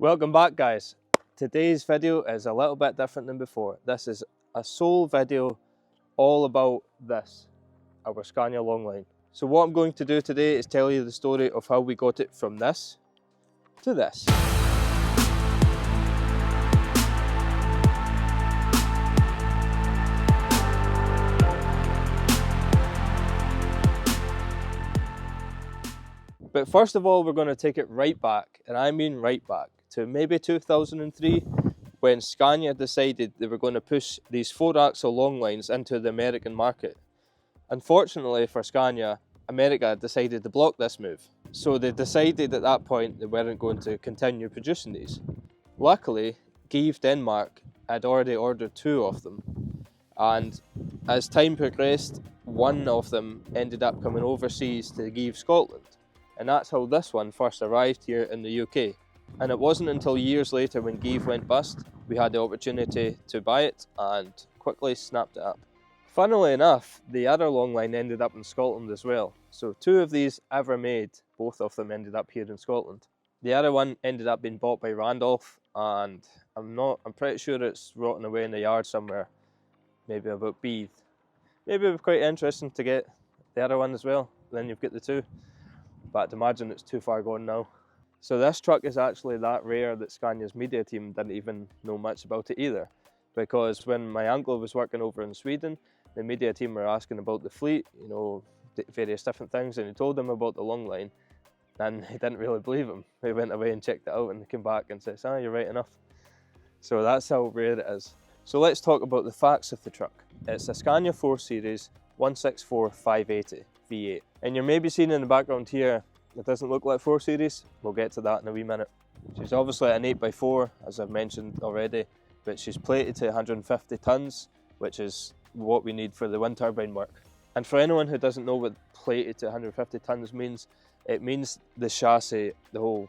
Welcome back, guys. Today's video is a little bit different than before. This is a sole video all about this, our Scania Longline. So what I'm going to do today is tell you the story of how we got it from this to this. But first of all, we're going to take it right back, and I mean right back, to maybe 2003, when Scania decided they were going to push these 4-axle longlines into the American market. Unfortunately for Scania, America decided to block this move. So they decided at that point they weren't going to continue producing these. Luckily, GIV Denmark had already ordered 2 of them. And as time progressed, one of them ended up coming overseas to GIV Scotland. And that's how this one first arrived here in the UK. And it wasn't until years later when GIV went bust, we had the opportunity to buy it and quickly snapped it up. Funnily enough, the other longline ended up in Scotland as well. So 2 of these ever made, both of them ended up here in Scotland. The other one ended up being bought by Randolph, and I'm pretty sure it's rotting away in the yard somewhere, maybe about Beath. Maybe it would be quite interesting to get the other one as well, then you've got the 2. But I'd imagine it's too far gone now. So this truck is actually that rare that Scania's media team didn't even know much about it either. Because when my uncle was working over in Sweden, the media team were asking about the fleet, you know, various different things, and he told them about the Longline, and he didn't really believe him. He went away and checked it out and came back and says, you're right enough. So that's how rare it is. So let's talk about the facts of the truck. It's a Scania 4 Series 164-580 V8. And you're maybe seeing in the background here, it doesn't look like 4 Series. We'll get to that in a wee minute. She's obviously an 8x4, as I've mentioned already, but she's plated to 150 tonnes, which is what we need for the wind turbine work. And for anyone who doesn't know what plated to 150 tonnes means, it means the chassis, the whole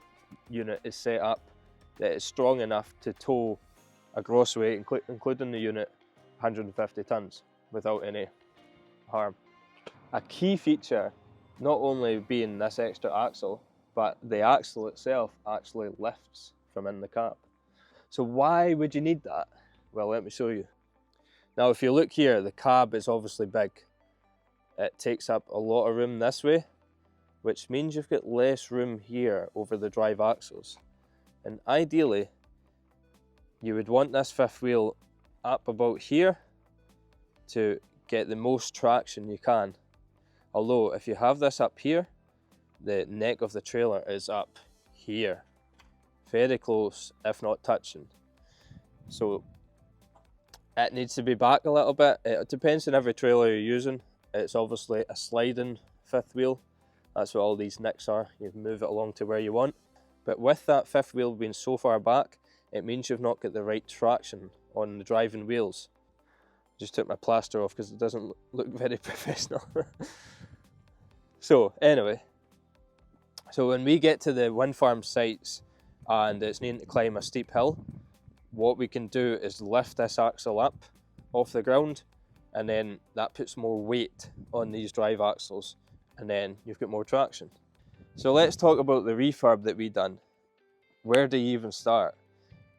unit is set up that it's strong enough to tow a gross weight, including the unit, 150 tonnes without any harm. A key feature, not only being this extra axle, but the axle itself actually lifts from in the cab. So why would you need that? Well, let me show you. Now if you look here, the cab is obviously big. It takes up a lot of room this way, which means you've got less room here over the drive axles. And ideally, you would want this fifth wheel up about here to get the most traction you can. Although if you have this up here, the neck of the trailer is up here, very close, if not touching. So it needs to be back a little bit. It depends on every trailer you're using. It's obviously a sliding fifth wheel. That's what all these nicks are. You can move it along to where you want. But with that fifth wheel being so far back, it means you've not got the right traction on the driving wheels. Just took my plaster off because it doesn't look very professional. So anyway, so when we get to the wind farm sites and it's needing to climb a steep hill, what we can do is lift this axle up off the ground, and then that puts more weight on these drive axles, and then you've got more traction. So let's talk about the refurb that we done. Where do you even start?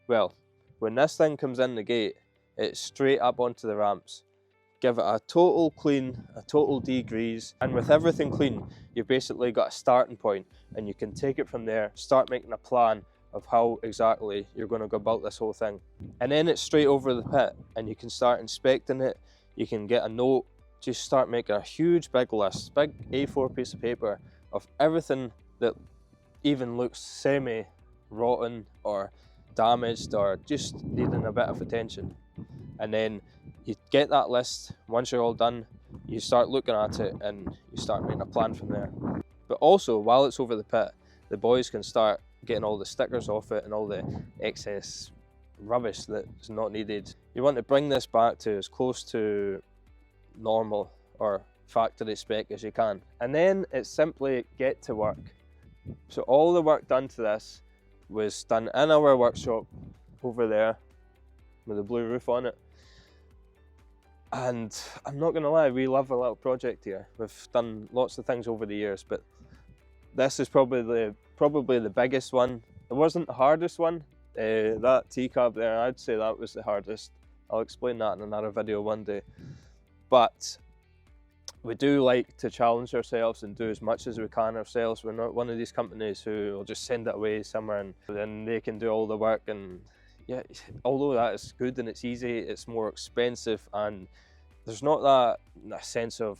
Well, when this thing comes in the gate, it's straight up onto the ramps. Give it a total clean, a total degrease, and with everything clean, you've basically got a starting point, and you can take it from there, start making a plan of how exactly you're going to go about this whole thing. And then it's straight over the pit, and you can start inspecting it, you can get a note, just start making a huge big list, big A4 piece of paper of everything that even looks semi-rotten or damaged or just needing a bit of attention. And then you get that list. Once you're all done, you start looking at it and you start making a plan from there. But also, while it's over the pit, the boys can start getting all the stickers off it and all the excess rubbish that's not needed. You want to bring this back to as close to normal or factory spec as you can. And then it's simply get to work. So all the work done to this was done in our workshop over there with the blue roof on it. And I'm not going to lie, we love a little project here. We've done lots of things over the years, but this is probably the biggest one It wasn't the hardest one. That T-cab there, I'd say that was the hardest. I'll explain that in another video one day. But we do like to challenge ourselves and do as much as we can ourselves. We're not one of these companies who will just send it away somewhere and then they can do all the work. And yeah, although that is good and it's easy, it's more expensive, and there's not that sense of,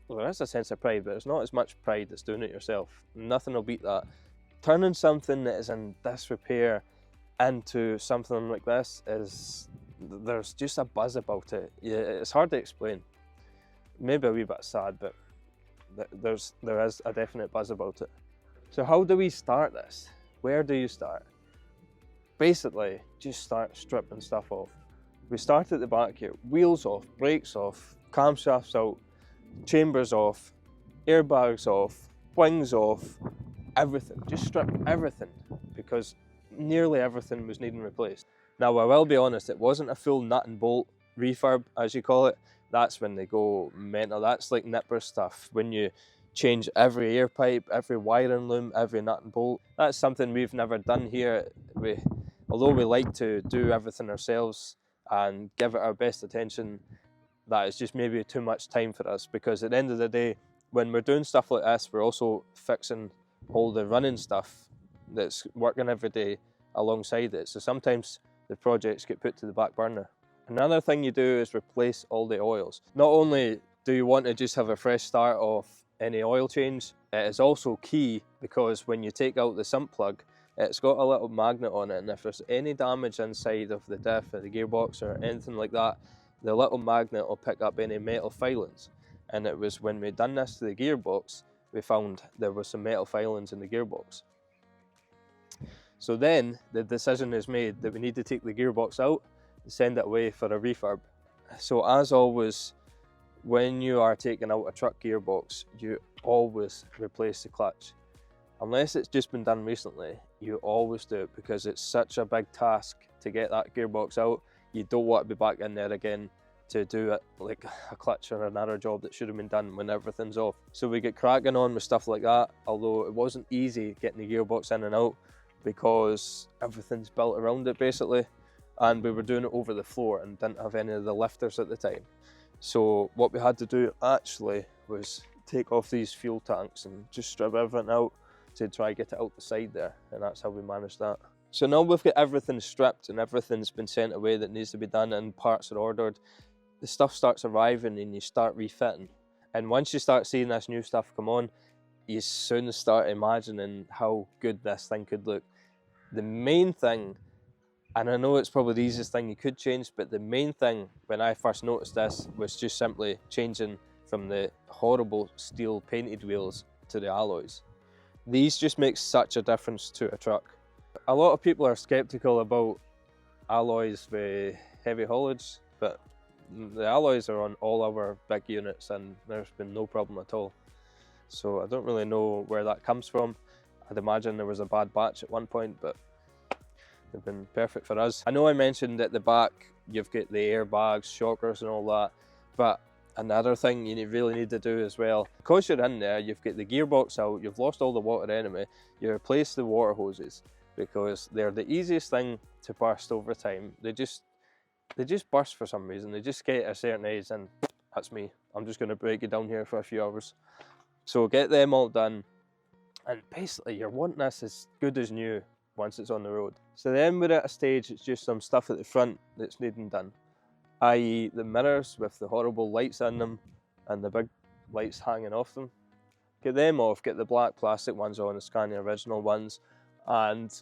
well, there is a sense of pride, but there's not as much pride as doing it yourself. Nothing will beat that. Turning something that is in disrepair into something like this there's just a buzz about it. Yeah, it's hard to explain. Maybe a wee bit sad, but there is a definite buzz about it. So how do we start this? Where do you start? Basically, just start stripping stuff off. We start at the back here. Wheels off, brakes off, camshafts out, chambers off, airbags off, wings off, everything. Just strip everything, because nearly everything was needing replaced. Now, I will be honest, it wasn't a full nut and bolt refurb, as you call it. That's when they go mental. That's like nipper stuff, when you change every air pipe, every wiring loom, every nut and bolt. That's something we've never done here. Although we like to do everything ourselves and give it our best attention, that is just maybe too much time for us, because at the end of the day, when we're doing stuff like this, we're also fixing all the running stuff that's working every day alongside it. So sometimes the projects get put to the back burner. Another thing you do is replace all the oils. Not only do you want to just have a fresh start of any oil change, it is also key, because when you take out the sump plug, it's got a little magnet on it, and if there's any damage inside of the diff or the gearbox or anything like that, the little magnet will pick up any metal filings. And it was when we'd done this to the gearbox, we found there were some metal filings in the gearbox. So then the decision is made that we need to take the gearbox out and send it away for a refurb. So as always, when you are taking out a truck gearbox, you always replace the clutch. Unless it's just been done recently, you always do it, because it's such a big task to get that gearbox out. You don't want to be back in there again to do it like a clutch or another job that should have been done when everything's off. So we get cracking on with stuff like that, although it wasn't easy getting the gearbox in and out, because everything's built around it basically, and we were doing it over the floor and didn't have any of the lifters at the time. So what we had to do actually was take off these fuel tanks and just strip everything out to try and get it out the side there, and that's how we managed that. So now we've got everything stripped and everything's been sent away that needs to be done and parts are ordered, the stuff starts arriving and you start refitting. And once you start seeing this new stuff come on, you soon start imagining how good this thing could look. The main thing, and I know it's probably the easiest thing you could change, but the main thing when I first noticed this was just simply changing from the horrible steel painted wheels to the alloys. These just make such a difference to a truck. A lot of people are skeptical about alloys with heavy haulage, but the alloys are on all our big units and there's been no problem at all. So I don't really know where that comes from. I'd imagine there was a bad batch at one point, but they've been perfect for us. I know I mentioned at the back you've got the airbags, shockers and all that, but another thing you really need to do as well, because you're in there, you've got the gearbox out, you've lost all the water anyway, you replace the water hoses, because they're the easiest thing to burst over time. They just burst for some reason. They just get a certain age and that's me. I'm just going to break you down here for a few hours. So get them all done, and basically you're wanting this as good as new once it's on the road. So then we're at a stage, it's just some stuff at the front that's needing done, i.e. the mirrors with the horrible lights in them and the big lights hanging off them. Get them off, get the black plastic ones on, the Scania original ones, and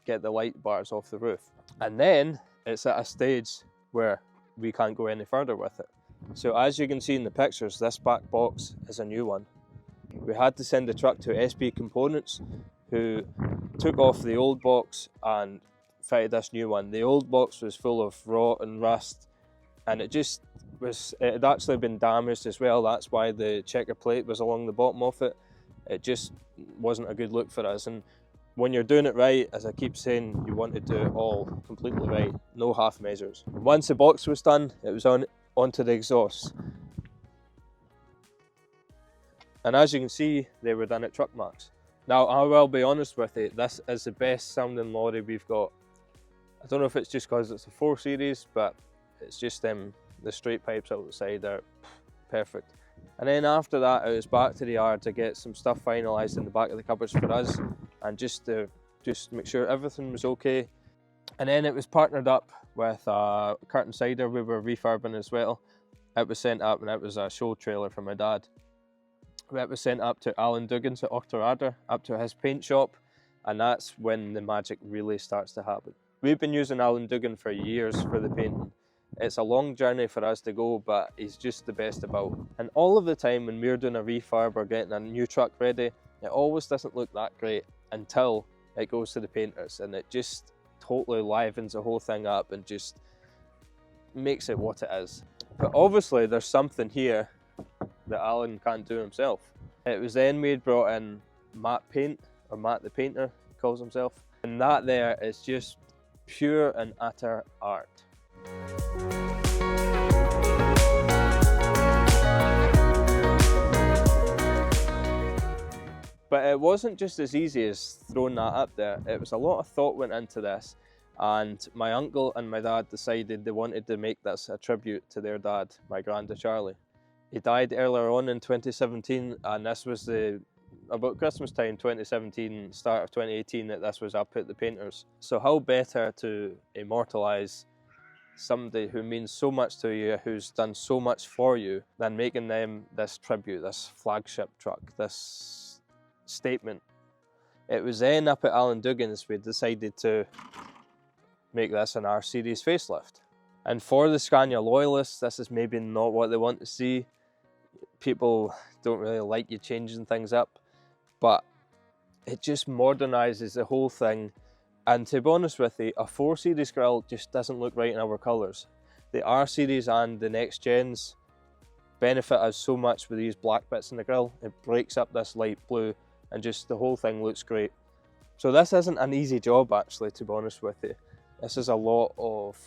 get the light bars off the roof. And then it's at a stage where we can't go any further with it. So as you can see in the pictures, this back box is a new one. We had to send the truck to SP Components, who took off the old box and fitted this new one. The old box was full of rot and rust, and it had actually been damaged as well. That's why the checker plate was along the bottom of it. It just wasn't a good look for us. And when you're doing it right, as I keep saying, you want to do it all completely right, no half measures. Once the box was done, it was onto the exhaust. And as you can see, they were done at Truck Max. Now, I will be honest with you, this is the best sounding lorry we've got. I don't know if it's just because it's a 4 Series, but it's just the straight pipes out the side are perfect. And then after that, it was back to the yard to get some stuff finalised in the back of the cupboards for us, and just to make sure everything was okay. And then it was partnered up with Curtain Cider we were refurbing as well. It was sent up, and it was a show trailer for my dad. It was sent up to Alan Dugin's at Auchterarder, up to his paint shop, and that's when the magic really starts to happen. We've been using Alan Dugin for years for the painting. It's a long journey for us to go, but he's just the best about. And all of the time when we're doing a refurb or getting a new truck ready, it always doesn't look that great until it goes to the painters, and it just totally livens the whole thing up and just makes it what it is. But obviously there's something here that Alan can't do himself. It was then we had brought in Matt Paint, or Matt the Painter he calls himself, and that there is just pure and utter art. But it wasn't just as easy as throwing that up there. It was a lot of thought went into this, and my uncle and my dad decided they wanted to make this a tribute to their dad, my granda Charlie. He died earlier on in 2017, and this was about Christmas time 2017, start of 2018, that this was up at the painters. So how better to immortalise somebody who means so much to you, who's done so much for you, than making them this tribute, this flagship truck, this statement. It was then up at Alan Dugin's we decided to make this an R Series facelift. And for the Scania loyalists, this is maybe not what they want to see. People don't really like you changing things up, but it just modernises the whole thing. And to be honest with you, a 4 Series grille just doesn't look right in our colours. The R Series and the next gens benefit us so much with these black bits in the grille. It breaks up this light blue, and just the whole thing looks great. So this isn't an easy job actually, to be honest with you. This is a lot of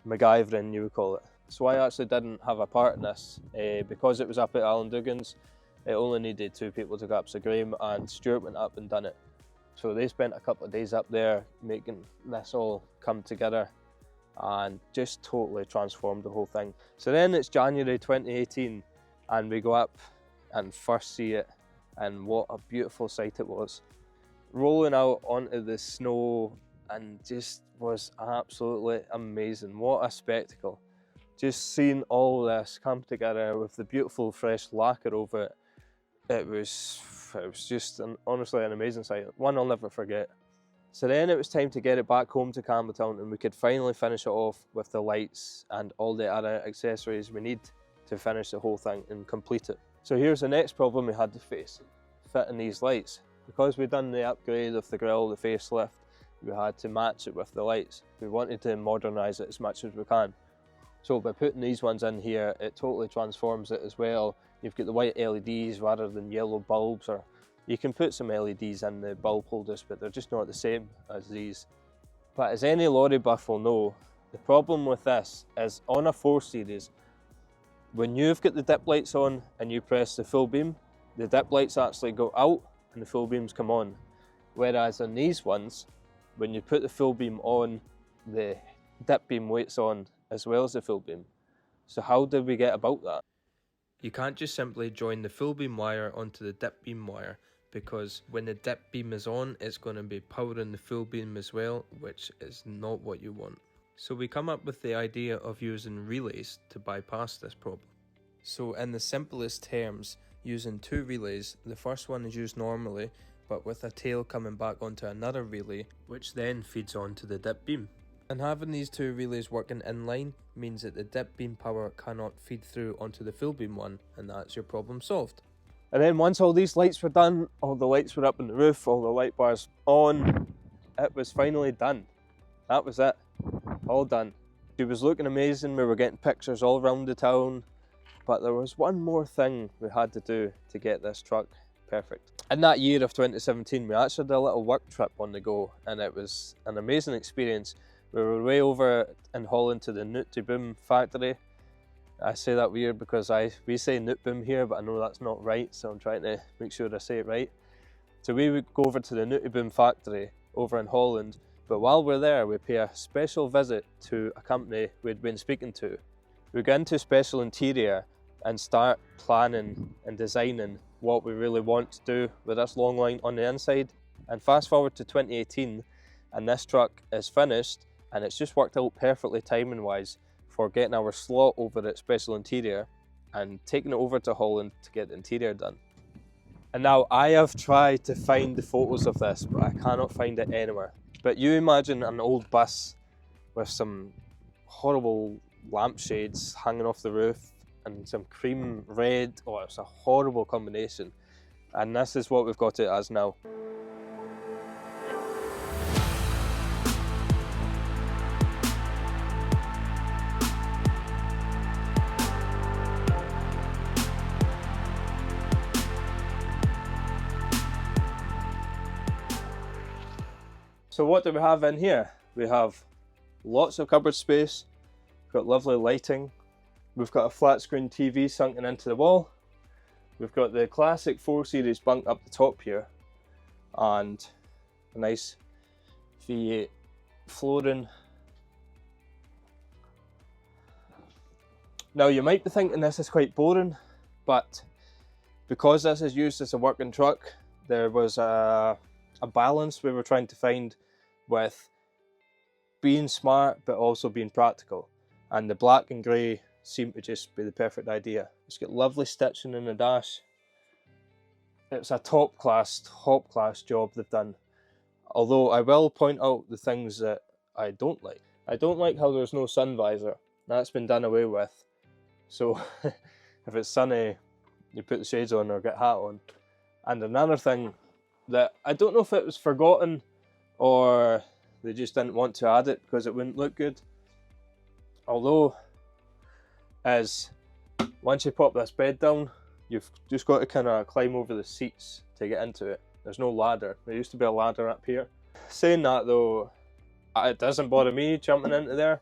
MacGyvering, you would call it. So I actually didn't have a part in this. Because it was up at Alan Dugin's, it only needed 2 people to go up. So Graham and Stuart went up and done it. So they spent a couple of days up there making this all come together and just totally transformed the whole thing. So then it's January 2018 and we go up and first see it, and what a beautiful sight it was. Rolling out onto the snow and just was absolutely amazing. What a spectacle. Just seeing all this come together with the beautiful fresh lacquer over it, it was just honestly an amazing sight. One I'll never forget. So then it was time to get it back home to Campbelltown, and we could finally finish it off with the lights and all the other accessories we need to finish the whole thing and complete it. So here's the next problem we had to face, fitting these lights. Because we'd done the upgrade of the grille, the facelift, we had to match it with the lights. We wanted to modernise it as much as we can. So by putting these ones in here, it totally transforms it as well. You've got the white LEDs rather than yellow bulbs, or you can put some LEDs in the bulb holders, but they're just not the same as these. But as any lorry buff will know, the problem with this is on a 4 Series, when you've got the dip lights on and you press the full beam, the dip lights actually go out and the full beams come on. Whereas on these ones, when you put the full beam on, the dip beam waits on as well as the full beam. So how did we get about that? You can't just simply join the full beam wire onto the dip beam wire, because when the dip beam is on, it's going to be powering the full beam as well, which is not what you want. So we come up with the idea of using relays to bypass this problem. So in the simplest terms, using 2 relays, the first one is used normally, but with a tail coming back onto another relay, which then feeds onto the dip beam. And having these 2 relays working in line means that the dip beam power cannot feed through onto the full beam one, and that's your problem solved. And then once all these lights were done, all the lights were up on the roof, all the light bars on, it was finally done. That was it, all done. It was looking amazing, we were getting pictures all around the town, but there was one more thing we had to do to get this truck perfect. In that year of 2017, we actually did a little work trip on the go, and it was an amazing experience. We were way over in Holland to the NTI Boom Factory. I say that weird because we say NTI Boom here, but I know that's not right, so I'm trying to make sure I say it right. So we would go over to the NTI Boom Factory over in Holland, but while we're there we pay a special visit to a company we'd been speaking to. We go into Special Interior and start planning and designing what we really want to do with this long line on the inside. And fast forward to 2018 and this truck is finished, and it's just worked out perfectly timing wise for getting our slot over at Special Interior and taking it over to Holland to get the interior done. And now I have tried to find the photos of this, but I cannot find it anywhere. But you imagine an old bus with some horrible lampshades hanging off the roof and some cream red. Oh, it's a horrible combination. And this is what we've got it as now. So what do we have in here? We have lots of cupboard space, we've got lovely lighting, we've got a flat screen TV sunken into the wall, we've got the classic 4 Series bunk up the top here, and a nice V8 flooring. Now you might be thinking this is quite boring, but because this is used as a working truck, there was a balance we were trying to find with being smart but also being practical, and the black and grey seemed to just be the perfect idea. It's got lovely stitching in the dash. It's a top class job they've done, although I will point out the things that I don't like. I don't like how there's no sun visor. That's been done away with, so if it's sunny you put the shades on or get a hat on. And another thing that I don't know if it was forgotten or they just didn't want to add it because it wouldn't look good, although, is once you pop this bed down, you've just got to kind of climb over the seats to get into it. There's no ladder. There used to be a ladder up here. Saying that though, it doesn't bother me jumping into there,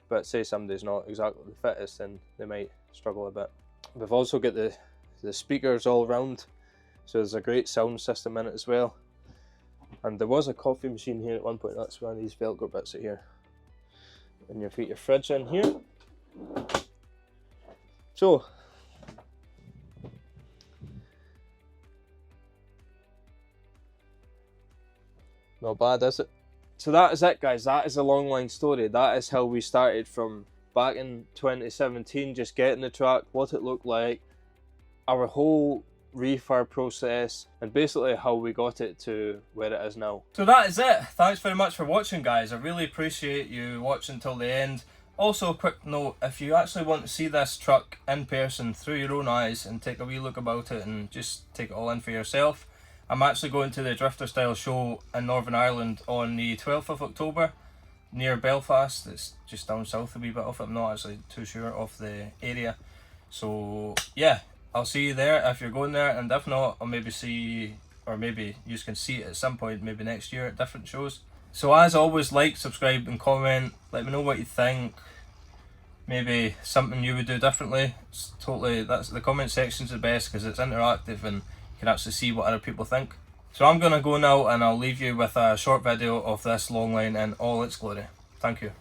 but say somebody's not exactly the fittest, then they might struggle a bit. We've also got the speakers all around, so there's a great sound system in it as well. And there was a coffee machine here at one point. That's one of these Velcro bits are here. And you've got your fridge in here. So, not bad, is it? So that is it, guys. That is a long line story. That is how we started from back in 2017, just getting the truck, what it looked like, our whole refurb process, and basically how we got it to where it is now. So that is it. Thanks very much for watching, guys. I really appreciate you watching till the end. Also, a quick note, if you actually want to see this truck in person through your own eyes and take a wee look about it and just take it all in for yourself, I'm actually going to the Drifter Style show in Northern Ireland on the 12th of October near Belfast. It's just down south a wee bit of it. I'm not actually too sure of the area. So yeah, I'll see you there if you're going there, and if not, I'll maybe see, or maybe you can see it at some point, maybe next year at different shows. So as always, like, subscribe and comment. Let me know what you think. Maybe something you would do differently. It's totally, that's the comment section's the best because it's interactive and you can actually see what other people think. So I'm gonna go now and I'll leave you with a short video of this long line in all its glory. Thank you.